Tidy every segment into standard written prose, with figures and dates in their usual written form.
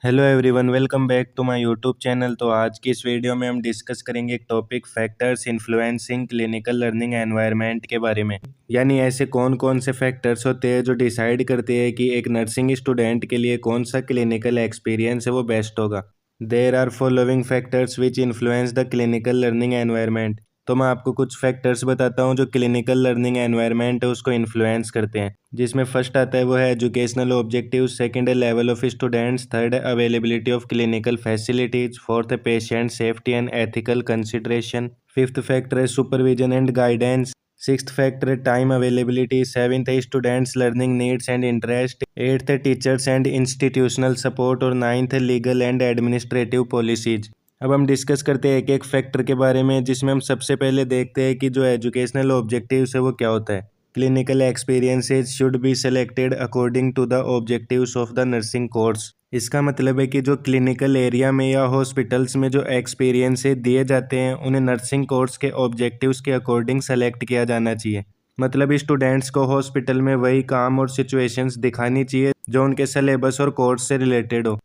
Hello everyone, welcome back to my YouTube channel. तो आज की इस वीडियो में हम डिस्कस करेंगे एक topic factors influencing clinical learning environment के बारे में। यानी ऐसे कौन कौन से फैक्टर्स होते हैं जो डिसाइड करते हैं कि एक नर्सिंग स्टूडेंट के लिए कौन सा क्लिनिकल एक्सपीरियंस है वो बेस्ट होगा। There are following factors which influence the clinical learning environment. तो मैं आपको कुछ फैक्टर्स बताता हूँ जो क्लिनिकल लर्निंग एनवायरनमेंट है उसको इन्फ्लुएंस करते हैं। जिसमें फर्स्ट आता है वो है एजुकेशनल ऑब्जेक्टिव, सेकंड है लेवल ऑफ स्टूडेंट्स, थर्ड है availability of clinical facilities, fourth है patient safety and ethical consideration, fifth factor है supervision and guidance, sixth factor है टाइम अवेलेबिलिटी, सेवेंथ है students learning needs and interest, eighth है teachers and institutional support और ninth है legal and administrative policies. अब हम discuss करते हैं एक एक फैक्टर के बारे में, जिसमें हम सबसे पहले देखते हैं कि जो एजुकेशनल ऑब्जेक्टिव्स है वो क्या होता है। Clinical experiences should be selected according to the objectives of the nursing course. इसका मतलब है कि जो क्लिनिकल एरिया में या हॉस्पिटल्स में जो एक्सपीरियंसेस दिए जाते हैं उन्हें नर्सिंग कोर्स के ऑब्जेक्टिव्स के अकॉर्डिंग सेलेक्ट किया जाना चाहिए। मतलब स्टूडेंट्स को हॉस्पिटल में वही काम और सिचुएशंस दिखानी चाहिए जो उनके सिलेबस और कोर्स से रिलेटेड हो।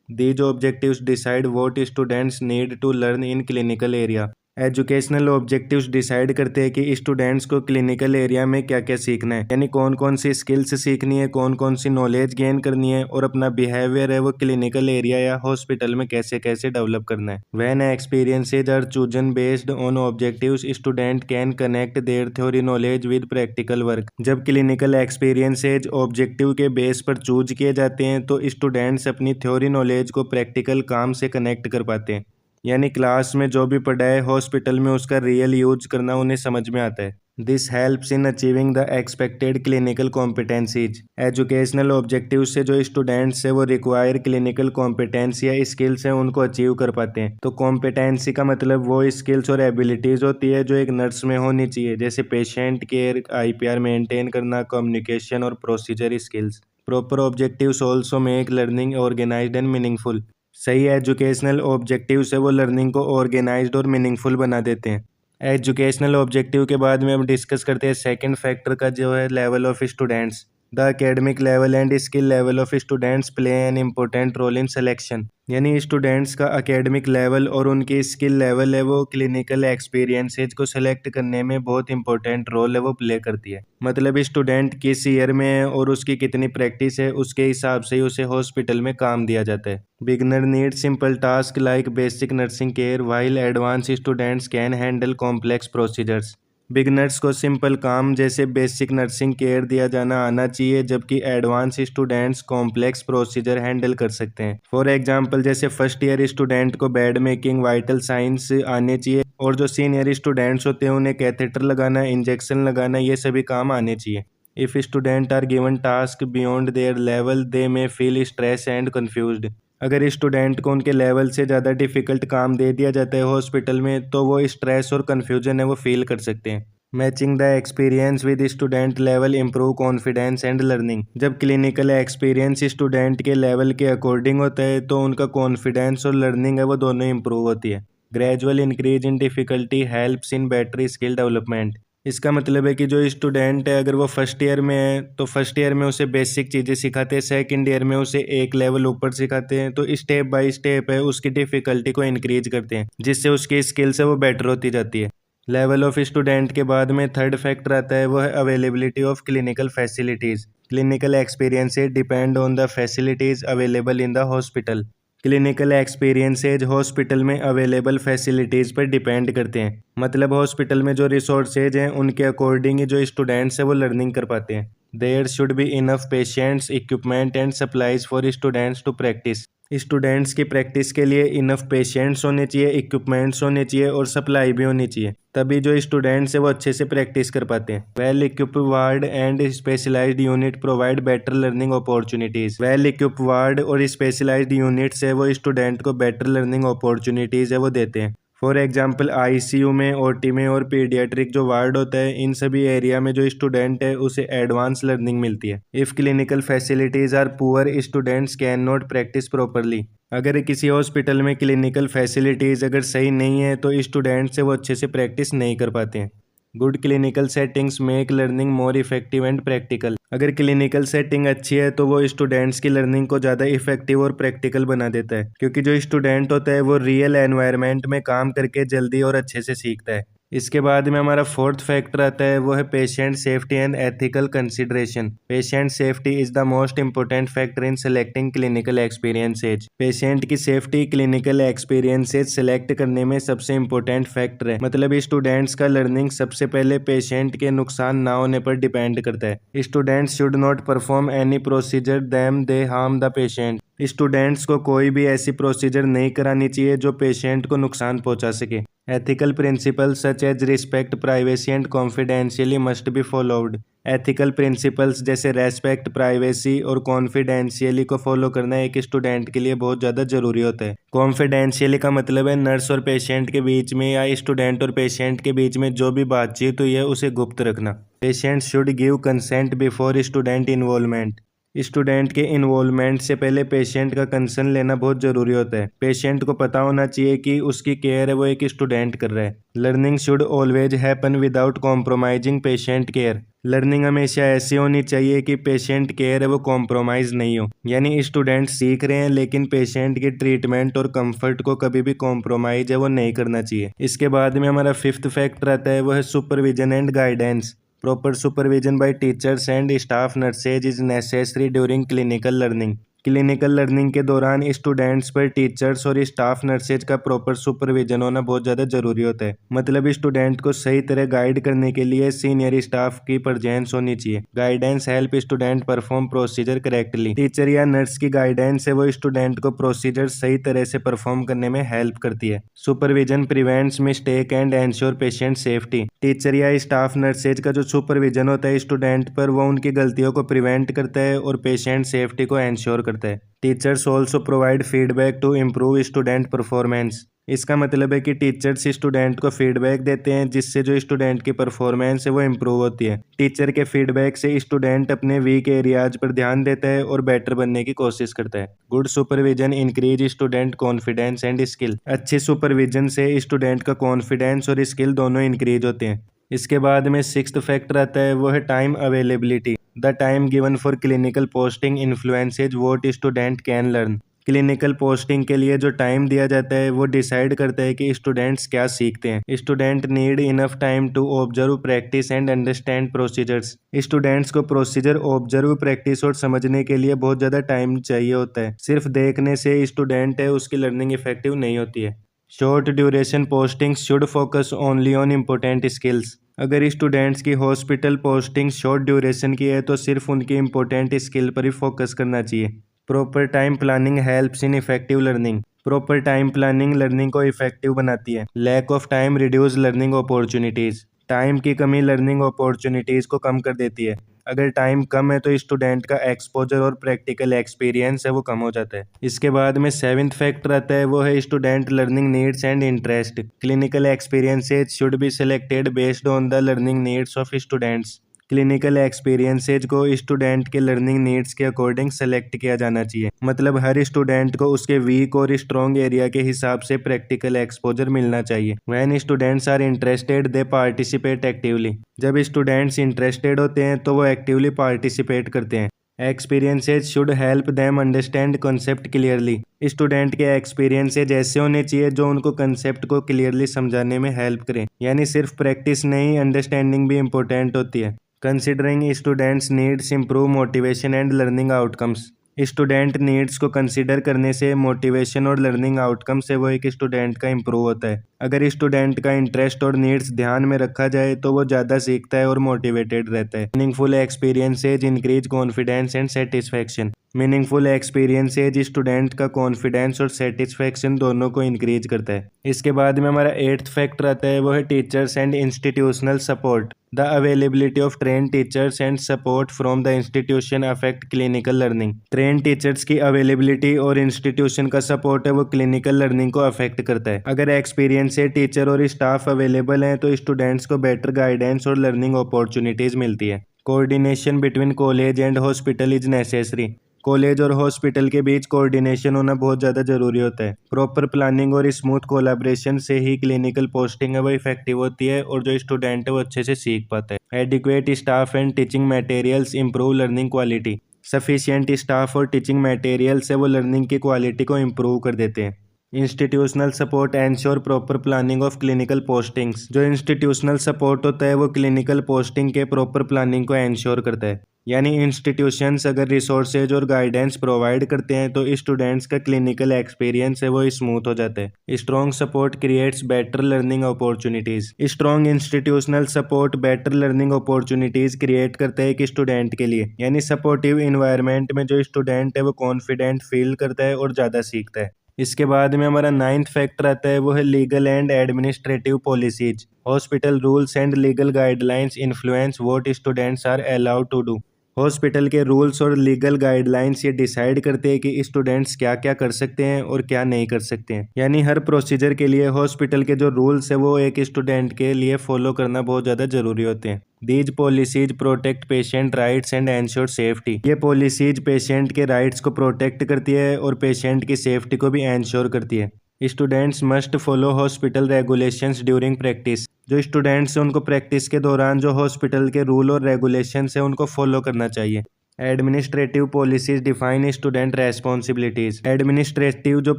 These objectives decide what students need to learn in clinical area. Educational objectives decide करते हैं कि स्टूडेंट्स को क्लिनिकल एरिया में क्या क्या सीखना है, यानी कौन कौन सी स्किल्स सीखनी है, कौन कौन सी नॉलेज गेन करनी है और अपना बिहेवियर है वो क्लिनिकल एरिया या हॉस्पिटल में कैसे कैसे डेवलप करना है। When experiences are chosen based on objectives, student can connect their theory knowledge with practical work. जब क्लिनिकल एक्सपीरियंसेस ऑब्जेक्टिव के बेस पर चूज किए जाते हैं तो स्टूडेंट्स अपनी थ्योरी नॉलेज को प्रैक्टिकल काम से कनेक्ट कर पाते हैं। यानी क्लास में जो भी पढ़ा है हॉस्पिटल में उसका रियल यूज करना उन्हें समझ में आता है। This helps in achieving the expected clinical competencies. Educational objective से जो स्टूडेंट्स है वो रिक्वायर क्लिनिकल कॉम्पिटेंस या स्किल्स हैं उनको अचीव कर पाते हैं। तो कॉम्पिटेंसी का मतलब वो स्किल्स और एबिलिटीज होती है जो एक नर्स में होनी चाहिए, जैसे पेशेंट केयर, आईपीआर मेंटेन करना, कम्युनिकेशन और procedure skills. Proper objectives also make learning organised and meaningful. सही एजुकेशनल ऑब्जेक्टिव से वो लर्निंग को ऑर्गेनाइज्ड और मीनिंगफुल बना देते हैं। एजुकेशनल ऑब्जेक्टिव के बाद में अब डिस्कस करते हैं सेकंड फैक्टर का, जो है level of students. The academic level and skill level of students play an important role in selection. यानी स्टूडेंट्स का एकेडमिक लेवल और उनकी स्किल लेवल है वो क्लिनिकल एक्सपीरियंसेस को सिलेक्ट करने में बहुत इंपॉर्टेंट रोल है वो प्ले करती है। मतलब स्टूडेंट किस ईयर में है और उसकी कितनी प्रैक्टिस है उसके हिसाब से ही उसे हॉस्पिटल में काम दिया जाता है। Beginner need simple task like basic nursing care while advance students can handle complex procedures. Beginners को सिंपल काम जैसे बेसिक नर्सिंग केयर दिया जाना आना चाहिए, जबकि advance students complex procedure handle कर सकते हैं। फॉर एग्जांपल जैसे फर्स्ट ईयर स्टूडेंट को बेड मेकिंग, वाइटल साइंस आने चाहिए और जो सीनियर स्टूडेंट्स होते हैं उन्हें कैथेटर लगाना, इंजेक्शन लगाना, ये सभी काम आने चाहिए। If student are given task beyond their level they may feel stress and confused. अगर स्टूडेंट को उनके लेवल से ज़्यादा डिफिकल्ट काम दे दिया जाता है हॉस्पिटल में तो वो स्ट्रेस और कन्फ्यूजन है वो फील कर सकते हैं। Matching the experience with student level improve confidence and learning. जब क्लिनिकल एक्सपीरियंस स्टूडेंट के लेवल के अकॉर्डिंग होता है तो उनका कॉन्फिडेंस और लर्निंग है वो दोनों इम्प्रूव होती है। Gradual increase in difficulty helps in better skill development. इसका मतलब है कि जो स्टूडेंट है अगर वो फर्स्ट ईयर में है तो फर्स्ट ईयर में उसे बेसिक चीज़ें सिखाते हैं, सेकंड ईयर में उसे एक लेवल ऊपर सिखाते हैं, तो स्टेप बाय स्टेप है उसकी डिफ़िकल्टी को इंक्रीज करते हैं जिससे उसकी स्किल्स है वो बेटर होती जाती है। लेवल ऑफ स्टूडेंट के बाद में थर्ड फैक्टर आता है वो है availability of clinical facilities. Clinical experience depend on the facilities available in the hospital. Clinical experiences hospital में अवेलेबल फैसिलिटीज़ पर डिपेंड करते हैं। मतलब हॉस्पिटल में जो रिसोर्सेज हैं उनके अकॉर्डिंग ही जो स्टूडेंट्स हैं वो लर्निंग कर पाते हैं। There should be enough patients, equipment and supplies for students to practise. Students की प्रैक्टिस के लिए इनफ पेशेंट्स होने चाहिए, इक्विपमेंट्स होने चाहिए और सप्लाई भी होनी चाहिए, तभी जो स्टूडेंट्स है वो अच्छे से प्रैक्टिस कर पाते हैं। Well equipped ward and specialised unit provide better learning opportunities. Well equipped ward और स्पेशलाइज्ड यूनिट्स है वो स्टूडेंट को बेटर लर्निंग अपॉर्चुनिटीज है वो देते हैं। फॉर एग्जाम्पल आईसीयू में, ओटी में और पीडियाट्रिक जो वार्ड होता है इन सभी एरिया में जो स्टूडेंट है उसे एडवांस लर्निंग मिलती है। If clinical facilities are poor students can not practise properly. अगर किसी हॉस्पिटल में क्लिनिकल फैसिलिटीज़ अगर सही नहीं है तो स्टूडेंट से वो अच्छे से प्रैक्टिस नहीं कर पाते हैं। Good clinical settings make learning more effective and practical. अगर क्लिनिकल सेटिंग अच्छी है तो वो स्टूडेंट्स की लर्निंग को ज़्यादा इफेक्टिव और प्रैक्टिकल बना देता है, क्योंकि जो स्टूडेंट होता है वो रियल एनवायरनमेंट में काम करके जल्दी और अच्छे से सीखता है। इसके बाद में हमारा फोर्थ फैक्टर आता है, वो है patient safety and ethical consideration. Patient safety is the most important factor in selecting clinical experiences. Patient की सेफ्टी क्लिनिकल एक्सपीरियंसेज सेलेक्ट करने में सबसे इंपॉर्टेंट फैक्टर है। मतलब स्टूडेंट्स का लर्निंग सबसे पहले पेशेंट के नुकसान ना होने पर डिपेंड करता है। Students should not perform any procedure them they harm the patient. Students को कोई भी ऐसी प्रोसीजर नहीं करानी चाहिए जो पेशेंट को नुकसान पहुंचा सके। Ethical principles such as respect privacy and confidentially must be followed. Ethical principles जैसे रेस्पेक्ट, प्राइवेसी और कॉन्फिडेंशियली को फॉलो करना एक स्टूडेंट के लिए बहुत ज़्यादा जरूरी होता है। कॉन्फिडेंशियली का मतलब है नर्स और पेशेंट के बीच में या स्टूडेंट और पेशेंट के बीच में जो भी बातचीत हुई है उसे गुप्त रखना। Patient should give consent before student involvement. Student के इन्वॉल्वमेंट से पहले पेशेंट का कंसर्न लेना बहुत ज़रूरी होता है। पेशेंट को पता होना चाहिए कि उसकी केयर है वो एक स्टूडेंट कर रहा है। Learning should always happen without compromising patient care. Learning हमेशा ऐसी होनी चाहिए कि पेशेंट केयर है वो कॉम्प्रोमाइज़ नहीं हो, यानी स्टूडेंट सीख रहे हैं लेकिन पेशेंट की ट्रीटमेंट और कंफर्ट को कभी भी कॉम्प्रोमाइज है वो नहीं करना चाहिए। इसके बाद में हमारा फिफ्थ फैक्टर आता है, वो है supervision and guidance. Proper supervision by teachers and staff nurses is necessary during clinical learning. Clinical learning के दौरान स्टूडेंट्स पर टीचर्स और स्टाफ नर्सेज का प्रॉपर सुपरविजन होना बहुत ज़्यादा जरूरी होता है। मतलब स्टूडेंट को सही तरह गाइड करने के लिए सीनियर स्टाफ की प्रेजेंस होनी चाहिए। Guidance help student perform procedure correctly. Teacher या नर्स की गाइडेंस से वो स्टूडेंट को प्रोसीजर सही तरह से परफॉर्म करने में हेल्प करती है। Supervision prevents mistake and ensure patient safety. Teacher या स्टाफ नर्सेज का जो सुपरविजन होता है स्टूडेंट पर, वो उनकी गलतियों को प्रिवेंट करता है और पेशेंट सेफ्टी को एंश्योर करता है। Teachers also provide feedback to improve student performance. इसका मतलब है कि टीचर्स स्टूडेंट को फीडबैक देते हैं जिससे जो स्टूडेंट की परफॉर्मेंस है वो इम्प्रूव होती है। टीचर के फीडबैक से स्टूडेंट अपने वीक एरियाज पर ध्यान देता है और बेटर बनने की कोशिश करता है। Good supervision increase student confidence and skill. अच्छे सुपरविजन से स्टूडेंट का कॉन्फिडेंस और स्किल दोनों इंक्रीज होते हैं। इसके बाद में सिक्स्थ फैक्टर आता है, वो है time availability. The time given for clinical posting influences what student can learn. Clinical posting के लिए जो टाइम दिया जाता है वो डिसाइड करता है कि स्टूडेंट्स क्या सीखते हैं। Student need enough time to observe, practise and understand procedures. Students को प्रोसीजर ऑब्जर्व, प्रैक्टिस और समझने के लिए बहुत ज़्यादा टाइम चाहिए होता है। सिर्फ देखने से स्टूडेंट है उसकी लर्निंग इफेक्टिव नहीं होती है। Short duration posting should focus only on important skills. अगर स्टूडेंट्स की हॉस्पिटल पोस्टिंग शॉर्ट ड्यूरेशन की है तो सिर्फ उनकी इम्पोर्टेंट स्किल पर ही फोकस करना चाहिए। Proper time planning helps in effective learning. Proper time planning learning को इफेक्टिव बनाती है। Lack of time reduce learning opportunities. Time की कमी लर्निंग अपॉर्चुनिटीज़ को कम कर देती है। अगर टाइम कम है तो स्टूडेंट का एक्सपोजर और प्रैक्टिकल एक्सपीरियंस है वो कम हो जाता है। इसके बाद में सेवेंथ फैक्टर आता है, वो है student learning needs and interest. Clinical experiences should be selected based on the learning needs of students. Clinical experiences को स्टूडेंट के लर्निंग नीड्स के अकॉर्डिंग सेलेक्ट किया जाना चाहिए। मतलब हर स्टूडेंट को उसके वीक और स्ट्रॉन्ग एरिया के हिसाब से प्रैक्टिकल एक्सपोजर मिलना चाहिए। When students are interested they participate actively. जब स्टूडेंट्स इंटरेस्टेड होते हैं तो वो एक्टिवली पार्टिसिपेट करते हैं। Experiences should help them understand concept clearly. Student के एक्सपीरियंसेज ऐसे होने चाहिए जो उनको कंसेप्ट को क्लियरली समझाने में हेल्प करें। यानी सिर्फ प्रैक्टिस नहीं, अंडरस्टैंडिंग भी इंपॉर्टेंट होती है। Considering students needs improve motivation and learning outcomes. Student needs को कंसीडर करने से मोटिवेशन और लर्निंग आउटकम से वो एक स्टूडेंट का इंप्रूव होता है। अगर स्टूडेंट का इंटरेस्ट और नीड्स ध्यान में रखा जाए तो वो ज़्यादा सीखता है और मोटिवेटेड रहता है। Meaningful experiences increase confidence and satisfaction. Meaningful experiences student का कॉन्फिडेंस और सेटिस्फैक्शन दोनों को इंक्रीज करता है। इसके बाद में हमारा एट्थ फैक्टर आता है, वो है teachers and institutional support. The availability of train teachers and support from the institution affect clinical learning. Train teachers की अवेलेबिलिटी और इंस्टीट्यूशन का सपोर्ट है वो क्लिनिकल लर्निंग को अफेक्ट करता है। अगर एक्सपीरियंस से टीचर और स्टाफ अवेलेबल हैं तो स्टूडेंट्स को बेटर गाइडेंस और लर्निंग अपॉर्चुनिटीज मिलती है। Coordination between college and hospital is necessary. College और हॉस्पिटल के बीच कोऑर्डिनेशन होना बहुत ज़्यादा ज़रूरी होता है। प्रॉपर प्लानिंग और स्मूथ कोलैबोरेशन से ही क्लिनिकल पोस्टिंग है वो इफेक्टिव होती है और जो स्टूडेंट है वो अच्छे से सीख पाता है। Adequate staff and teaching materials improve learning quality. Sufficient staff और टीचिंग मटेरियल से वो लर्निंग की क्वालिटी को इम्प्रूव कर देते हैं। Institutional support ensure proper planning of clinical postings. जो इंस्टीट्यूशनल सपोर्ट होता है वो क्लिनिकल पोस्टिंग के प्रॉपर प्लानिंग को एंश्योर करता है। यानी इंस्टीट्यूशंस अगर रिसोर्सेज और गाइडेंस प्रोवाइड करते हैं तो स्टूडेंट्स का क्लिनिकल एक्सपीरियंस है वो स्मूथ हो जाता है। Strong support creates better learning opportunities. Strong institutional support better learning opportunities create करता है एक स्टूडेंट के लिए। यानी सपोर्टिव इन्वायरमेंट में जो स्टूडेंट है वो कॉन्फिडेंट फील करता है और ज़्यादा सीखता है। इसके बाद में हमारा 9th फैक्टर आता है वो है legal and administrative policies. Hospital rules and legal guidelines influence what students are allowed to do. Hospital के रूल्स और लीगल गाइडलाइंस ये डिसाइड करते हैं कि स्टूडेंट्स क्या क्या कर सकते हैं और क्या नहीं कर सकते हैं। यानी हर प्रोसीजर के लिए हॉस्पिटल के जो रूल्स है वो एक स्टूडेंट के लिए फॉलो करना बहुत ज़्यादा ज़रूरी होते हैं। These policies protect patient rights and ensure safety. ये पॉलिसीज पेशेंट के राइट्स को प्रोटेक्ट करती है और पेशेंट की सेफ्टी को भी एंश्योर करती है। Students must follow hospital regulations during practice. जो स्टूडेंट्स हैं उनको प्रैक्टिस के दौरान जो हॉस्पिटल के रूल और रेगुलेशंस हैं उनको फॉलो करना चाहिए। Administrative policies define student responsibilities. Administrative जो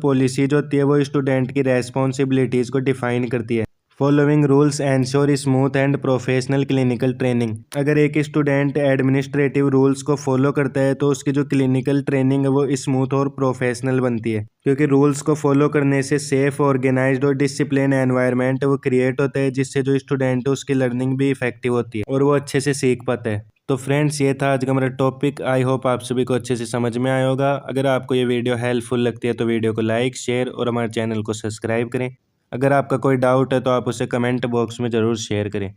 पॉलिसीज होती है वो स्टूडेंट की रेस्पॉन्सिबिलिटीज को डिफाइन करती है। Following rules ensure smooth and professional clinical training. अगर एक स्टूडेंट एडमिनिस्ट्रेटिव रूल्स को फॉलो करता है तो उसकी जो क्लिनिकल ट्रेनिंग है वो स्मूथ और प्रोफेशनल बनती है, क्योंकि रूल्स को फॉलो करने से सेफ, ऑर्गेनाइज्ड और डिसिप्लिन एनवायरनमेंट वो क्रिएट होता है, जिससे जो स्टूडेंट है उसकी लर्निंग भी इफेक्टिव होती है और वो अच्छे से सीख पाता है। तो फ्रेंड्स, ये था आज का हमारा टॉपिक। आई होप आप सभी को अच्छे से समझ में आया होगा। अगर आपको ये वीडियो हेल्पफुल लगती है तो वीडियो को लाइक, शेयर और हमारे चैनल को सब्सक्राइब करें। अगर आपका कोई डाउट है तो आप उसे कमेंट बॉक्स में ज़रूर शेयर करें।